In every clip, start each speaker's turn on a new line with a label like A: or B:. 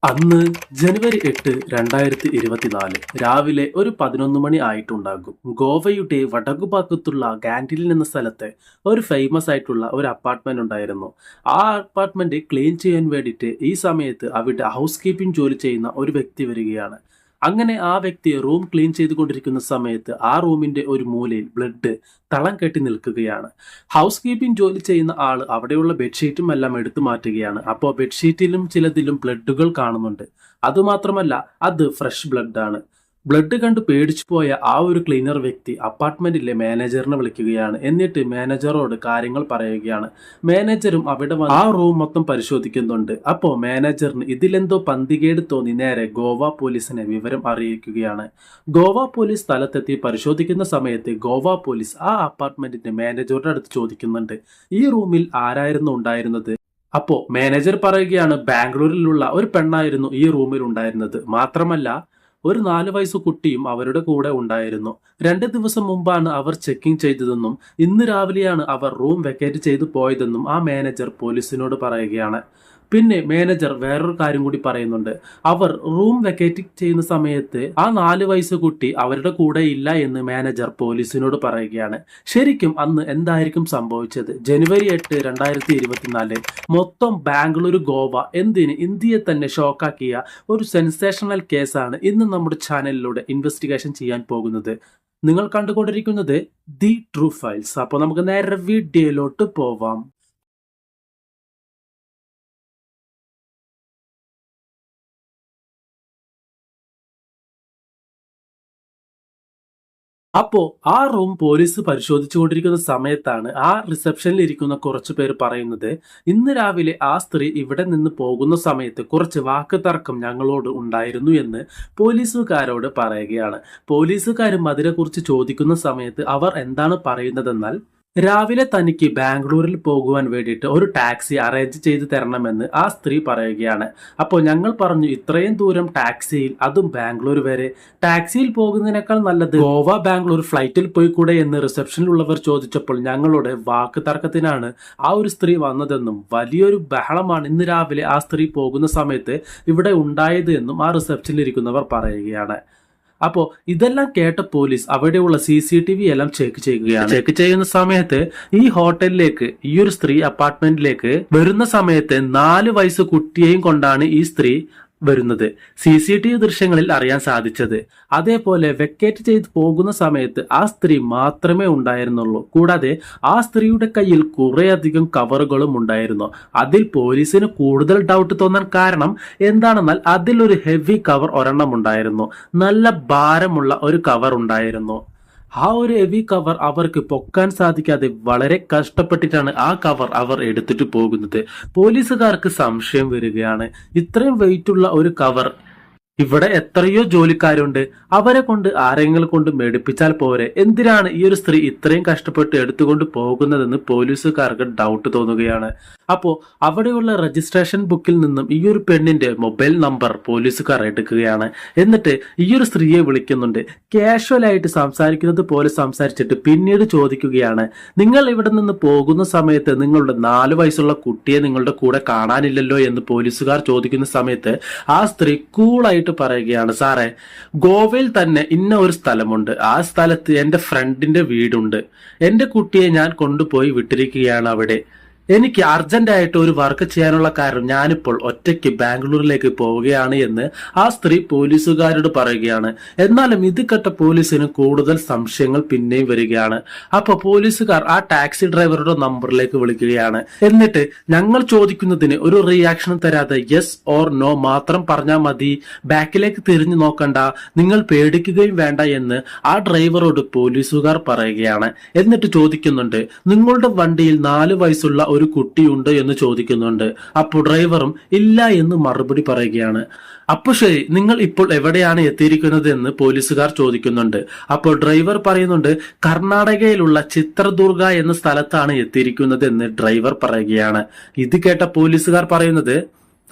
A: അന്ന് ജനുവരി 8, 2024 രാവിലെ ഒരു 11 മണി ആയിട്ടുണ്ടാകും. ഗോവയുടെ വടക്കുഭാഗത്തുള്ള ഗാൻഡിലിൻ എന്ന സ്ഥലത്ത് ഒരു ഫേമസ് ആയിട്ടുള്ള ഒരു അപ്പാർട്ട്മെന്റ് ഉണ്ടായിരുന്നു. ആ അപ്പാർട്ട്മെന്റ് ക്ലീൻ ചെയ്യാൻ വേണ്ടിയിട്ട് ഈ സമയത്ത് അവിടെ ഹൗസ് കീപ്പിംഗ് ജോലി ചെയ്യുന്ന ഒരു വ്യക്തി വരികയാണ്. അങ്ങനെ ആ വ്യക്തി റൂം ക്ലീൻ ചെയ്തുകൊണ്ടിരിക്കുന്ന സമയത്ത് ആ റൂമിന്റെ ഒരു മൂലയിൽ ബ്ലഡ് തളം കെട്ടി നിൽക്കുകയാണ്. ഹൗസ് കീപ്പിംഗ് ജോലി ചെയ്യുന്ന ആൾ അവിടെയുള്ള ബെഡ്ഷീറ്റും എല്ലാം എടുത്തു മാറ്റുകയാണ്. അപ്പോൾ ബെഡ്ഷീറ്റിലും ചിലതിലും ബ്ലഡുകൾ കാണുന്നുണ്ട്. അതുമാത്രമല്ല, അത് ഫ്രഷ് ബ്ലഡ് ആണ്. ബ്ലഡ് കണ്ട് പേടിച്ചു പോയ ആ ഒരു ക്ലീനർ വ്യക്തി അപ്പാർട്ട്മെന്റിലെ മാനേജറിനെ വിളിക്കുകയാണ്. എന്നിട്ട് മാനേജറോട് കാര്യങ്ങൾ പറയുകയാണ്. മാനേജറും അവിടെ വന്ന് ആ റൂം മൊത്തം പരിശോധിക്കുന്നുണ്ട്. അപ്പോൾ മാനേജറിന് ഇതിലെന്തോ പന്തികേട് തോന്നി നേരെ ഗോവ പോലീസിനെ വിവരം അറിയിക്കുകയാണ്. ഗോവ പോലീസ് സ്ഥലത്തെത്തി പരിശോധിക്കുന്ന സമയത്ത് ഗോവ പോലീസ് ആ അപ്പാർട്ട്മെന്റിന്റെ മാനേജറുടെ അടുത്ത് ചോദിക്കുന്നുണ്ട്, ഈ റൂമിൽ ആരായിരുന്നു ഉണ്ടായിരുന്നത്? അപ്പോ മാനേജർ പറയുകയാണ്, ബാംഗ്ലൂരിലുള്ള ഒരു പെണ്ണായിരുന്നു ഈ റൂമിൽ ഉണ്ടായിരുന്നത്. മാത്രമല്ല, ഒരു 4 വയസ്സ് കുട്ടിയും അവരുടെ കൂടെ ഉണ്ടായിരുന്നു. 2 ദിവസം മുമ്പാണ് അവർ ചെക്കിംഗ് ചെയ്തതെന്നും ഇന്ന് രാവിലെയാണ് അവർ റൂം വെക്കേറ്റ് ചെയ്തു പോയതെന്നും ആ മാനേജർ പോലീസിനോട് പറയുകയാണ്. പിന്നെ മാനേജർ വേറൊരു കാര്യം കൂടി പറയുന്നുണ്ട്. അവർ റൂം വെക്കേറ്റ് ചെയ്യുന്ന സമയത്ത് ആ 4 വയസ്സ് കുട്ടി അവരുടെ കൂടെ ഇല്ല എന്ന് മാനേജർ പോലീസിനോട് പറയുകയാണ്. ശരിക്കും അന്ന് എന്തായിരിക്കും സംഭവിച്ചത്? ജനുവരി 8, 2024 മൊത്തം ബാംഗ്ലൂർ, ഗോവ, എന്തിന് ഇന്ത്യയെ തന്നെ ഷോക്കാക്കിയ ഒരു സെൻസേഷണൽ കേസാണ് ഇന്ന് നമ്മുടെ ചാനലിലൂടെ ഇൻവെസ്റ്റിഗേഷൻ ചെയ്യാൻ പോകുന്നത്. നിങ്ങൾ കണ്ടുകൊണ്ടിരിക്കുന്നത് ദി ട്രൂ ഫയൽസ്. അപ്പോൾ നമുക്ക് നേരെ വീഡിയോയിലോട്ട് പോവാം. അപ്പോ ആ റൂം പോലീസ് പരിശോധിച്ചുകൊണ്ടിരിക്കുന്ന സമയത്താണ് ആ റിസപ്ഷനിൽ ഇരിക്കുന്ന കുറച്ചു പേര് പറയുന്നത്, ഇന്ന് രാവിലെ ആ സ്ത്രീ ഇവിടെ നിന്ന് പോകുന്ന സമയത്ത് കുറച്ച് വാക്ക് തർക്കം ഞങ്ങളോട് ഉണ്ടായിരുന്നു എന്ന് പോലീസുകാരോട് പറയുകയാണ്. പോലീസുകാരും അതിനെക്കുറിച്ച് ചോദിക്കുന്ന സമയത്ത് അവർ എന്താണ് പറയുന്നതെന്നാൽ, രാവിലെ തനിക്ക് ബാംഗ്ലൂരിൽ പോകുവാൻ വേണ്ടിയിട്ട് ഒരു ടാക്സി അറേഞ്ച് ചെയ്ത് തരണമെന്ന് ആ സ്ത്രീ പറയുകയാണ്. അപ്പോൾ ഞങ്ങൾ പറഞ്ഞു, ഇത്രയും ദൂരം ടാക്സിയിൽ, അതും ബാംഗ്ലൂർ വരെ, ടാക്സിയിൽ പോകുന്നതിനേക്കാൾ നല്ലത് ഗോവ ബാംഗ്ലൂർ ഫ്ലൈറ്റിൽ പോയി കൂടെ എന്ന് റിസപ്ഷനിലുള്ളവർ ചോദിച്ചപ്പോൾ ഞങ്ങളുടെ വാക്ക് തർക്കത്തിനാണ് ആ ഒരു സ്ത്രീ വന്നതെന്നും വലിയൊരു ബഹളമാണ് ഇന്ന് രാവിലെ ആ സ്ത്രീ പോകുന്ന സമയത്ത് ഇവിടെ ഉണ്ടായത് എന്നും ആ റിസപ്ഷനിൽ ഇരിക്കുന്നവർ പറയുകയാണ്. അപ്പോ ഇതെല്ലാം കേട്ട പോലീസ് അവിടെയുള്ള CCTV എല്ലാം ചെക്ക് ചെയ്യുകയാണ്. ചെക്ക് ചെയ്യുന്ന സമയത്ത് ഈ ഹോട്ടലിലേക്ക് ഈ ഒരു സ്ത്രീ അപ്പാർട്ട്മെന്റിലേക്ക് വരുന്ന സമയത്ത് 4 വയസ്സ് കുട്ടിയെയും കൊണ്ടാണ് ഈ സ്ത്രീ വരുന്നത്. CCTV ദൃശ്യങ്ങളിൽ അറിയാൻ സാധിച്ചത്. അതേപോലെ വെക്കേറ്റ് ചെയ്ത് പോകുന്ന സമയത്ത് ആ സ്ത്രീ മാത്രമേ ഉണ്ടായിരുന്നുള്ളൂ. കൂടാതെ ആ സ്ത്രീയുടെ കയ്യിൽ കുറേയധികം കവറുകളും ഉണ്ടായിരുന്നു. അതിൽ പോലീസിന് കൂടുതൽ ഡൗട്ട് തോന്നാൻ കാരണം എന്താണെന്നാൽ അതിലൊരു ഹെവി കവർ ഒരെണ്ണം ഉണ്ടായിരുന്നു. നല്ല ഭാരമുള്ള ഒരു കവർ ഉണ്ടായിരുന്നു. ആ ഒരു ഹെവി കവർ അവർക്ക് പൊക്കാൻ സാധിക്കാതെ വളരെ കഷ്ടപ്പെട്ടിട്ടാണ് ആ കവർ അവർ എടുത്തിട്ട് പോകുന്നത്. പോലീസുകാർക്ക് സംശയം വരികയാണ്, ഇത്രയും വെയിറ്റുള്ള ഒരു കവർ, ഇവിടെ എത്രയോ ജോലിക്കാരുണ്ട്, അവരെ കൊണ്ട് ആരെങ്കിലും കൊണ്ട് മേടിപ്പിച്ചാൽ പോരെ, എന്തിനാണ് ഈ ഒരു സ്ത്രീ ഇത്രയും കഷ്ടപ്പെട്ട് എടുത്തുകൊണ്ട് പോകുന്നതെന്ന് പോലീസുകാർക്ക് ഡൗട്ട് തോന്നുകയാണ്. അപ്പോ അവിടെയുള്ള രജിസ്ട്രേഷൻ ബുക്കിൽ നിന്നും ഈ ഒരു പെണ്ണിന്റെ മൊബൈൽ നമ്പർ പോലീസുകാർ എടുക്കുകയാണ്. എന്നിട്ട് ഈ ഒരു സ്ത്രീയെ വിളിക്കുന്നുണ്ട്. കാഷ്വൽ ആയിട്ട് സംസാരിക്കുന്നത് പോലെ സംസാരിച്ചിട്ട് പിന്നീട് ചോദിക്കുകയാണ്, നിങ്ങൾ ഇവിടെ നിന്ന് പോകുന്ന സമയത്ത് നിങ്ങളുടെ 4 വയസ്സുള്ള കുട്ടിയെ നിങ്ങളുടെ കൂടെ കാണാനില്ലല്ലോ എന്ന് പോലീസുകാർ ചോദിക്കുന്ന സമയത്ത് ആ സ്ത്രീ കൂളായിട്ട് പറയുകയാണ്, സാറേ, ഗോവയിൽ തന്നെ ഇന്ന ഒരു സ്ഥലമുണ്ട്, ആ സ്ഥലത്ത് എന്റെ ഫ്രണ്ടിന്റെ വീടുണ്ട്, എന്റെ കുട്ടിയെ ഞാൻ കൊണ്ടുപോയി വിട്ടിരിക്കുകയാണ് അവിടെ, എനിക്ക് അർജന്റായിട്ട് ഒരു വർക്ക് ചെയ്യാനുള്ള കാരണം ഞാനിപ്പോൾ ഒറ്റയ്ക്ക് ബാംഗ്ലൂരിലേക്ക് പോവുകയാണ് എന്ന് ആ സ്ത്രീ പോലീസുകാരോട് പറയുകയാണ്. എന്നാലും ഇത് കേട്ട പോലീസിന് കൂടുതൽ സംശയങ്ങൾ പിന്നെയും വരികയാണ്. അപ്പൊ പോലീസുകാർ ആ ടാക്സി ഡ്രൈവറുടെ നമ്പറിലേക്ക് വിളിക്കുകയാണ്. എന്നിട്ട് ഞങ്ങൾ ചോദിക്കുന്നതിന് ഒരു റിയാക്ഷനും തരാതെ യെസ് ഓർ നോ മാത്രം പറഞ്ഞാൽ മതി, ബാക്കിലേക്ക് തിരിഞ്ഞു നോക്കണ്ട, നിങ്ങൾ പേടിക്കുകയും വേണ്ട എന്ന് ആ ഡ്രൈവറോട് പോലീസുകാർ പറയുകയാണ്. എന്നിട്ട് ചോദിക്കുന്നുണ്ട്, നിങ്ങളുടെ വണ്ടിയിൽ 4 വയസ്സുള്ള ഒരു കുട്ടിയുണ്ട് എന്ന് ചോദിക്കുന്നുണ്ട്. അപ്പോൾ ഡ്രൈവറും ഇല്ല എന്ന് മറുപടി പറയുകയാണ്. അപ്പോൾ ശരി, നിങ്ങൾ ഇപ്പോൾ എവിടെയാണ് എത്തിയിരിക്കുന്നത് എന്ന് പോലീസുകാർ ചോദിക്കുന്നുണ്ട്. അപ്പോൾ ഡ്രൈവർ പറയുന്നുണ്ട്, കർണാടകയിലുള്ള ചിത്രദുർഗ എന്ന സ്ഥലത്താണ് എത്തിയിരിക്കുന്നത് എന്ന് ഡ്രൈവർ പറയുകയാണ്. ഇത് കേട്ട പോലീസുകാർ പറയുന്നത്,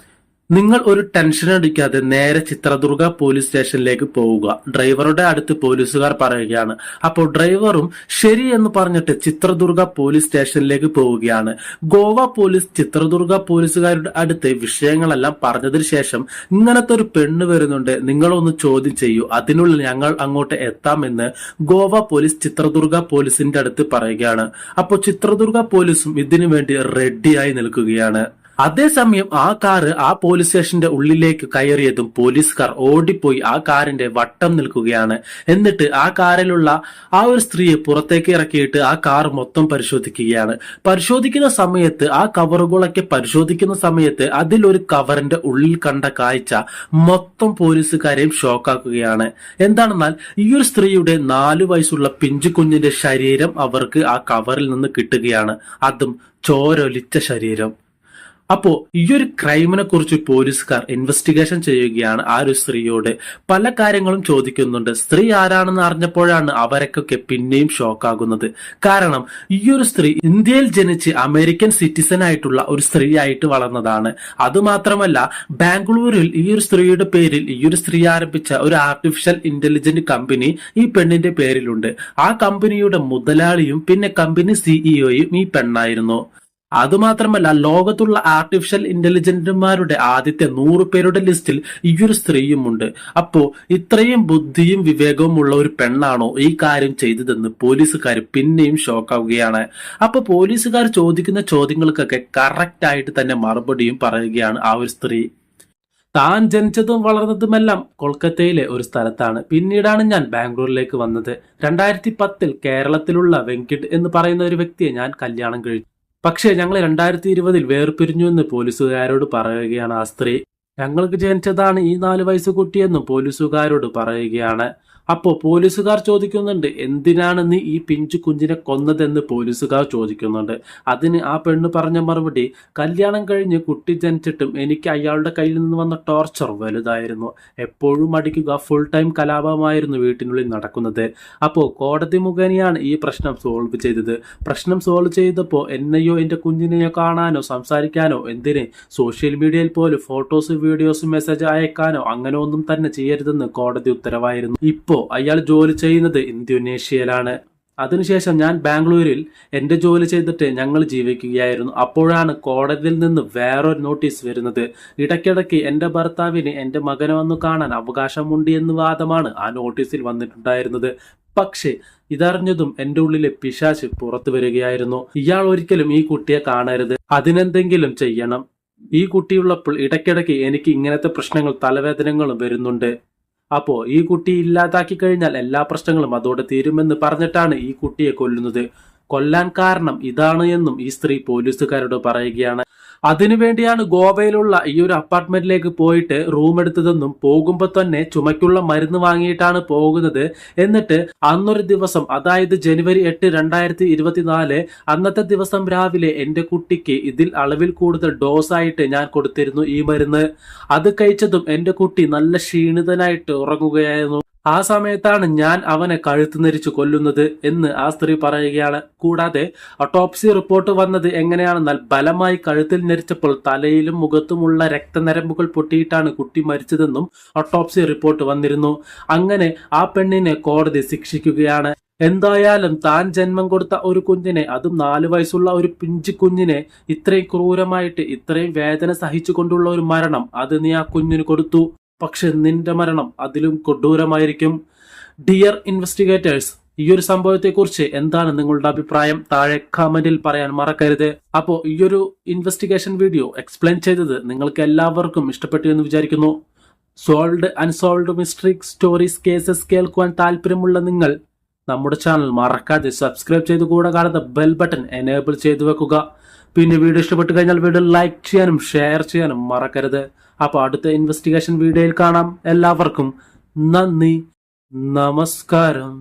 A: നിങ്ങൾ ഒരു ടെൻഷൻ അടിക്കാതെ നേരെ ചിത്രദുർഗ പോലീസ് സ്റ്റേഷനിലേക്ക് പോവുക. ഡ്രൈവറുടെ അടുത്ത് പോലീസുകാർ പറയുകയാണ്. അപ്പോൾ ഡ്രൈവറും ശരി എന്ന് പറഞ്ഞിട്ട് ചിത്രദുർഗ പോലീസ് സ്റ്റേഷനിലേക്ക് പോവുകയാണ്. ഗോവ പോലീസ് ചിത്രദുർഗ പോലീസുകാരുടെ അടുത്ത് വിഷയങ്ങളെല്ലാം പറഞ്ഞതിന് ശേഷം ഇങ്ങനത്തെ ഒരു പെണ്ണ് വരുന്നുണ്ട്, നിങ്ങളൊന്ന് ചോദ്യം ചെയ്യൂ, അതിനുള്ളിൽ ഞങ്ങൾ അങ്ങോട്ട് എത്താമെന്ന് ഗോവ പോലീസ് ചിത്രദുർഗ പോലീസിന്റെ അടുത്ത് പറയുകയാണ്. അപ്പോൾ ചിത്രദുർഗ പോലീസും ഇതിനു വേണ്ടി റെഡിയായി നിൽക്കുകയാണ്. അതേസമയം ആ കാറ് ആ പോലീസ് സ്റ്റേഷന്റെ ഉള്ളിലേക്ക് കയറിയതും പോലീസുകാർ ഓടിപ്പോയി ആ കാറിന്റെ വട്ടം നിൽക്കുകയാണ്. എന്നിട്ട് ആ കാറിലുള്ള ആ ഒരു സ്ത്രീയെ പുറത്തേക്ക് ഇറക്കിയിട്ട് ആ കാർ മൊത്തം പരിശോധിക്കുകയാണ്. പരിശോധിക്കുന്ന സമയത്ത് ആ കവറുകളൊക്കെ പരിശോധിക്കുന്ന സമയത്ത് അതിലൊരു കവറിന്റെ ഉള്ളിൽ കണ്ട കാഴ്ച മൊത്തം പോലീസുകാരെയും ഷോക്കാക്കുകയാണ്. എന്താണെന്നാൽ ഈ ഒരു സ്ത്രീയുടെ 4 വയസ്സുള്ള പിഞ്ചു കുഞ്ഞിന്റെ ശരീരം അവർക്ക് ആ കവറിൽ നിന്ന് കിട്ടുകയാണ്. അതും ചോരൊലിച്ച ശരീരം. അപ്പോ ഈ ഒരു ക്രൈമിനെ കുറിച്ച് പോലീസുകാർ ഇൻവെസ്റ്റിഗേഷൻ ചെയ്യുകയാണ്. ആ ഒരു സ്ത്രീയോട് പല കാര്യങ്ങളും ചോദിക്കുന്നുണ്ട്. സ്ത്രീ ആരാണെന്ന് അറിഞ്ഞപ്പോഴാണ് അവരൊക്കെ പിന്നെയും ഷോക്കാകുന്നത്. കാരണം ഈ ഒരു സ്ത്രീ ഇന്ത്യയിൽ ജനിച്ച് അമേരിക്കൻ സിറ്റിസൺ ആയിട്ടുള്ള ഒരു സ്ത്രീ ആയിട്ട് വളർന്നതാണ്. അതുമാത്രമല്ല ബാംഗ്ലൂരിൽ ഈ ഒരു സ്ത്രീയുടെ പേരിൽ ഈ ഒരു സ്ത്രീ ആരംഭിച്ച ഒരു ആർട്ടിഫിഷ്യൽ ഇന്റലിജന്റ് കമ്പനി ഈ പെണ്ണിന്റെ പേരിലുണ്ട്. ആ കമ്പനിയുടെ മുതലാളിയും പിന്നെ കമ്പനി സിഇഒയും ഈ പെണ്ണായിരുന്നു. അതുമാത്രമല്ല ലോകത്തുള്ള ആർട്ടിഫിഷ്യൽ ഇന്റലിജന്റുമാരുടെ ആദ്യത്തെ 100 പേരുടെ ലിസ്റ്റിൽ ഈ ഒരു സ്ത്രീയുമുണ്ട്. അപ്പോ ഇത്രയും ബുദ്ധിയും വിവേകവും ഉള്ള ഒരു പെണ്ണാണോ ഈ കാര്യം ചെയ്തതെന്ന് പോലീസുകാർ പിന്നെയും ഷോക്കാവുകയാണ്. അപ്പൊ പോലീസുകാർ ചോദിക്കുന്ന ചോദ്യങ്ങൾക്കൊക്കെ കറക്റ്റ് ആയിട്ട് തന്നെ മറുപടിയും പറയുകയാണ് ആ ഒരു സ്ത്രീ. താൻ ജനിച്ചതും വളർന്നതുമെല്ലാം കൊൽക്കത്തയിലെ ഒരു സ്ഥലത്താണ്. പിന്നീടാണ് ഞാൻ ബാംഗ്ലൂരിലേക്ക് വന്നത്. 2010 കേരളത്തിലുള്ള വെങ്കിട്ട് എന്ന് പറയുന്ന ഒരു വ്യക്തിയെ ഞാൻ കല്യാണം കഴിച്ചു. പക്ഷേ ഞങ്ങൾ 2020 വേർപിരിഞ്ഞു എന്ന് പോലീസുകാരോട് പറയുകയാണ് ആ സ്ത്രീ. ഞങ്ങൾക്ക് ജനിച്ചതാണ് ഈ 4 വയസ്സ് കുട്ടിയെന്നും പോലീസുകാരോട് പറയുകയാണ്. അപ്പോ പോലീസുകാർ ചോദിക്കുന്നുണ്ട്, എന്തിനാണ് നീ ഈ പിഞ്ചു കുഞ്ഞിനെ കൊന്നതെന്ന് പോലീസുകാർ ചോദിക്കുന്നുണ്ട്. അതിന് ആ പെണ്ണ് പറഞ്ഞ മറുപടി, കല്യാണം കഴിഞ്ഞ് കുട്ടി ജനിച്ചിട്ടും എനിക്ക് അയാളുടെ കയ്യിൽ നിന്ന് വന്ന ടോർച്ചർ വലുതായിരുന്നു. എപ്പോഴും അടിക്കുക, ഫുൾ ടൈം കലാപമായിരുന്നു വീട്ടിനുള്ളിൽ നടക്കുന്നത്. അപ്പോ കോടതി മുഖേനയാണ് ഈ പ്രശ്നം സോൾവ് ചെയ്തത്. പ്രശ്നം സോൾവ് ചെയ്തപ്പോൾ എന്നെയോ എന്റെ കുഞ്ഞിനെയോ കാണാനോ സംസാരിക്കാനോ എന്തിന് സോഷ്യൽ മീഡിയയിൽ പോലും ഫോട്ടോസ് വീഡിയോസ് മെസ്സേജ് അയക്കാനോ അങ്ങനെ ഒന്നും തന്നെ ചെയ്യരുതെന്ന് കോടതി ഉത്തരവായിരുന്നു. ഇപ്പോ അയാൾ ജോലി ചെയ്യുന്നത് ഇന്തോനേഷ്യയിലാണ്. അതിനുശേഷം ഞാൻ ബാംഗ്ലൂരിൽ എന്റെ ജോലി ചെയ്തിട്ട് ഞങ്ങൾ ജീവിക്കുകയായിരുന്നു. അപ്പോഴാണ് കോടതിയിൽ നിന്ന് വേറൊരു നോട്ടീസ് വരുന്നത്. ഇടയ്ക്കിടയ്ക്ക് എന്റെ ഭർത്താവിന് എന്റെ മകനെ വന്നു കാണാൻ അവകാശമുണ്ട് എന്ന് വാദമാണ് ആ നോട്ടീസിൽ വന്നിട്ടുണ്ടായിരുന്നത്. പക്ഷേ ഇതറിഞ്ഞതും എന്റെ ഉള്ളിലെ പിശാച് പുറത്തു വരികയായിരുന്നു. ഇയാൾ ഒരിക്കലും ഈ കുട്ടിയെ കാണരുത്, അതിനെന്തെങ്കിലും ചെയ്യണം. ഈ കുട്ടിയുള്ളപ്പോൾ ഇടയ്ക്കിടയ്ക്ക് എനിക്ക് ഇങ്ങനത്തെ പ്രശ്നങ്ങൾ, തലവേദനകളും വരുന്നുണ്ട്. അപ്പോ ഈ കുട്ടി ഇല്ലാതാക്കി കഴിഞ്ഞാൽ എല്ലാ പ്രശ്നങ്ങളും അതോടെ തീരുമെന്ന് പറഞ്ഞിട്ടാണ് ഈ കുട്ടിയെ കൊല്ലുന്നത്. കൊല്ലാൻ കാരണം ഇതാണ് എന്നും ഈ സ്ത്രീ പോലീസുകാരോട് പറയുകയാണ്. അതിനുവേണ്ടിയാണ് ഗോവയിലുള്ള ഈ ഒരു അപ്പാർട്ട്മെന്റിലേക്ക് പോയിട്ട് റൂം എടുത്തതെന്നും പോകുമ്പോൾ തന്നെ ചുമയ്ക്കുള്ള മരുന്ന് വാങ്ങിയിട്ടാണ് പോകുന്നത്. എന്നിട്ട് അന്നൊരു ദിവസം, അതായത് ജനുവരി 8, 2024 അന്നത്തെ ദിവസം രാവിലെ എന്റെ കുട്ടിക്ക് ഇതിൽ അളവിൽ കൂടുതൽ ഡോസ് ആയിട്ട് ഞാൻ കൊടുത്തിരുന്നു ഈ മരുന്ന്. അത് കഴിച്ചതും എന്റെ കുട്ടി നല്ല ക്ഷീണിതനായിട്ട് ഉറങ്ങുകയായിരുന്നു. ആ സമയത്താണ് ഞാൻ അവനെ കഴുത്ത് നെരിച്ചു കൊല്ലുന്നത് എന്ന് ആ സ്ത്രീ പറയുകയാണ്. കൂടാതെ ഓട്ടോപ്സി റിപ്പോർട്ട് വന്നത് എങ്ങനെയാണെന്നാൽ ബലമായി കഴുത്തിൽ നെരിച്ചപ്പോൾ തലയിലും മുഖത്തുമുള്ള രക്തനരമ്പുകൾ പൊട്ടിയിട്ടാണ് കുട്ടി മരിച്ചതെന്നും ഓട്ടോപ്സി റിപ്പോർട്ട് വന്നിരുന്നു. അങ്ങനെ ആ പെണ്ണിനെ കോടതി ശിക്ഷിക്കുകയാണ്. എന്തായാലും താൻ ജന്മം കൊടുത്ത ഒരു കുഞ്ഞിനെ, അതും 4 വയസ്സുള്ള ഒരു പിഞ്ചു കുഞ്ഞിനെ ഇത്രയും ക്രൂരമായിട്ട് ഇത്രയും വേദന സഹിച്ചുകൊണ്ടുള്ള ഒരു മരണം അത് നീ ആ കുഞ്ഞിന് കൊടുത്തു. പക്ഷെ നിന്റെ മരണം അതിലും കൊടൂരമായിരിക്കും. ഡിയർ ഇൻവെസ്റ്റിഗേറ്റേഴ്സ്, ഈ ഒരു സംഭവത്തെക്കുറിച്ച് എന്താണ് നിങ്ങളുടെ അഭിപ്രായം? താഴെ കമന്റിൽ പറയാൻ മറക്കരുത്. അപ്പോ ഈ ഒരു ഇൻവെസ്റ്റിഗേഷൻ വീഡിയോ എക്സ്പ്ലെയിൻ ചെയ്തത് നിങ്ങൾക്ക് എല്ലാവർക്കും ഇഷ്ടപ്പെട്ടു എന്ന് വിചാരിക്കുന്നു. Solved unsolved mystery stories cases കേൾക്കുവാൻ താല്പര്യമുള്ള നിങ്ങൾ നമ്മുടെ ചാനൽ മറക്കാതെ സബ്സ്ക്രൈബ് ചെയ്ത് കൂടെ കാണുന്ന ബെൽ ബട്ടൺ എനേബിൾ ചെയ്തു വെക്കുക. പിന്നെ വീഡിയോ ഇഷ്ടപ്പെട്ടു കഴിഞ്ഞാൽ വീഡിയോ ലൈക്ക് ചെയ്യാനും ഷെയർ ചെയ്യാനും മറക്കരുത്. അപ്പോൾ അടുത്ത ഇൻവെസ്റ്റിഗേഷൻ വീഡിയോയിൽ കാണാം. എല്ലാവർക്കും നന്ദി, നമസ്കാരം.